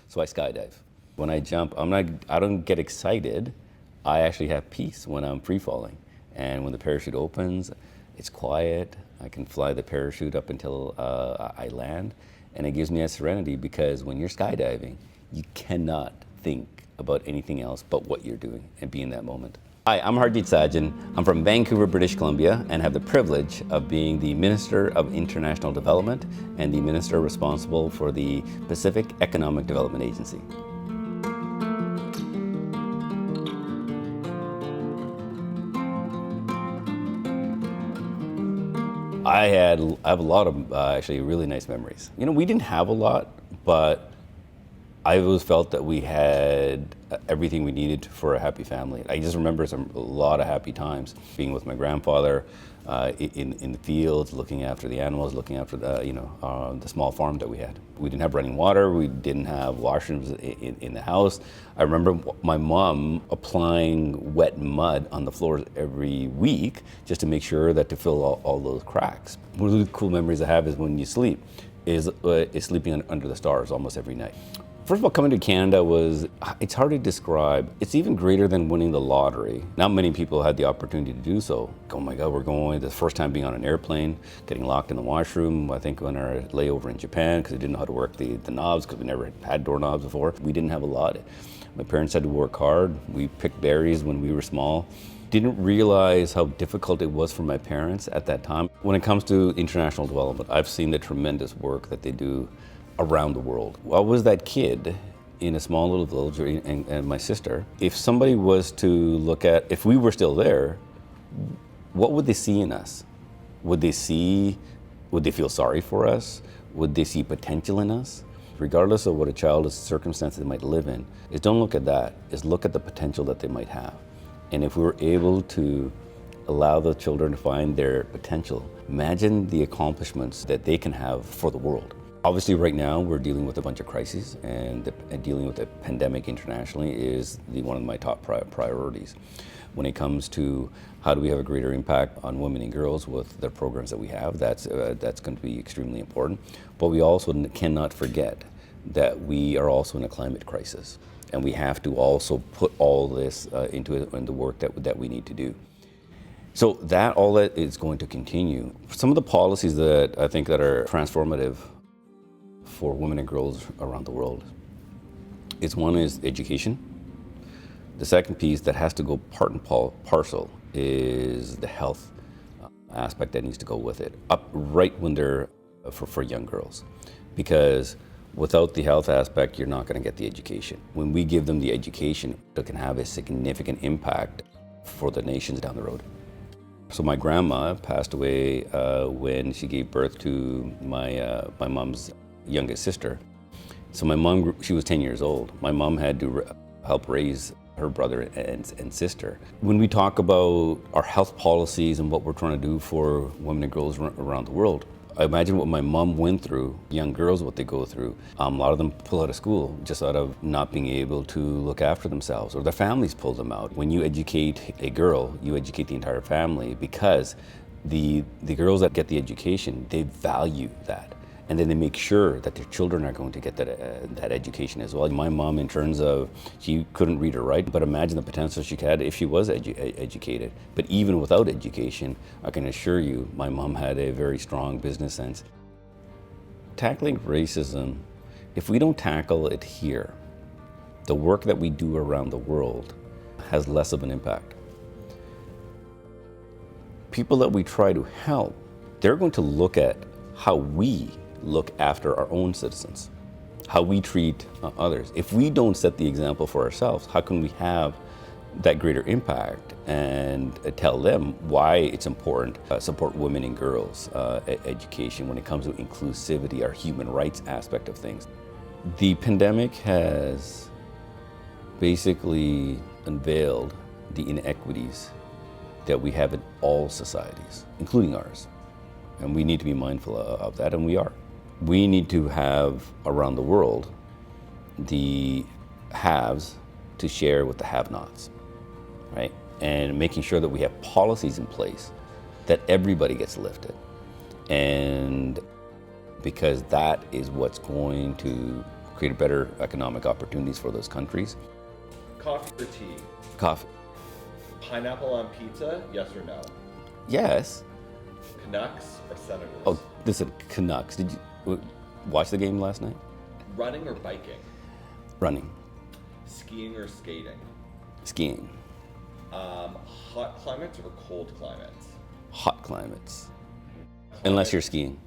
so I skydive. When I jump, I don't get excited. I actually have peace when I'm free falling. And when the parachute opens, it's quiet. I can fly the parachute up until I land. And it gives me a serenity, because when you're skydiving, you cannot think about anything else but what you're doing and be in that moment. Hi, I'm Ministre Sajjan. I'm from Vancouver, British Columbia, and have the privilege of being the Minister of International Development and the Minister responsible for the Pacific Economic Development Agency. I have a lot of actually really nice memories. You know, we didn't have a lot, but I always felt that we had everything we needed for a happy family. I just remember a lot of happy times being with my grandfather in the fields, looking after the animals, looking after the small farm that we had. We didn't have running water. We didn't have washrooms in the house. I remember my mom applying wet mud on the floors every week just to make sure that to fill all those cracks. One of the cool memories I have is when you sleep, is sleeping under the stars almost every night. First of all, coming to Canada it's hard to describe. It's even greater than winning the lottery. Not many people had the opportunity to do so. Oh my God, we're going, the first time being on an airplane, getting locked in the washroom. I think on our layover in Japan, because we didn't know how to work the knobs, because we never had doorknobs before. We didn't have a lot. My parents had to work hard. We picked berries when we were small. Didn't realize how difficult it was for my parents at that time. When it comes to international development, I've seen the tremendous work that they do around the world. I was that kid in a small little village, and my sister. If somebody was to look at, if we were still there, what would they see in us? Would they feel sorry for us? Would they see potential in us? Regardless of what a child's circumstances they might live in, is don't look at that, is look at the potential that they might have. And if we were able to allow the children to find their potential, imagine the accomplishments that they can have for the world. Obviously, right now, we're dealing with a bunch of crises, and dealing with a pandemic internationally is one of my top priorities. When it comes to how do we have a greater impact on women and girls with the programs that we have, that's going to be extremely important. But we also cannot forget that we are also in a climate crisis, and we have to also put all this into the work that we need to do. So all that is going to continue. Some of the policies that I think that are transformative for women and girls around the world one is education. The second piece that has to go part and parcel is the health aspect that needs to go with it, up right when they're for young girls, because without the health aspect, you're not going to get the education. When we give them the education, it can have a significant impact for the nations down the road. So my grandma passed away when she gave birth to my mom's youngest sister. So my mom, she was 10 years old. My mom had to help raise her brother and sister. When we talk about our health policies and what we're trying to do for women and girls around the world, I imagine what my mom went through, young girls, what they go through. A lot of them pull out of school just out of not being able to look after themselves, or their families pull them out. When you educate a girl, you educate the entire family, because the girls that get the education, they value that. And then they make sure that their children are going to get that education as well. My mom, in terms of, she couldn't read or write, but imagine the potential she had if she was educated. But even without education, I can assure you, my mom had a very strong business sense. Tackling racism, if we don't tackle it here, the work that we do around the world has less of an impact. People that we try to help, they're going to look at how we look after our own citizens, how we treat others. If we don't set the example for ourselves, how can we have that greater impact and tell them why it's important to support women and girls education when it comes to inclusivity, our human rights aspect of things. The pandemic has basically unveiled the inequities that we have in all societies, including ours. And we need to be mindful of that, and we are. We need to have around the world the haves to share with the have-nots, right? And making sure that we have policies in place that everybody gets lifted. And because that is what's going to create better economic opportunities for those countries. Coffee or tea? Coffee. Pineapple on pizza, yes or no? Yes. Canucks or Senators? Oh, this is Canucks. Did you watch the game last night? Running or biking? Running. Skiing or skating? Skiing. Hot climates or cold climates? Hot climates. Unless you're skiing.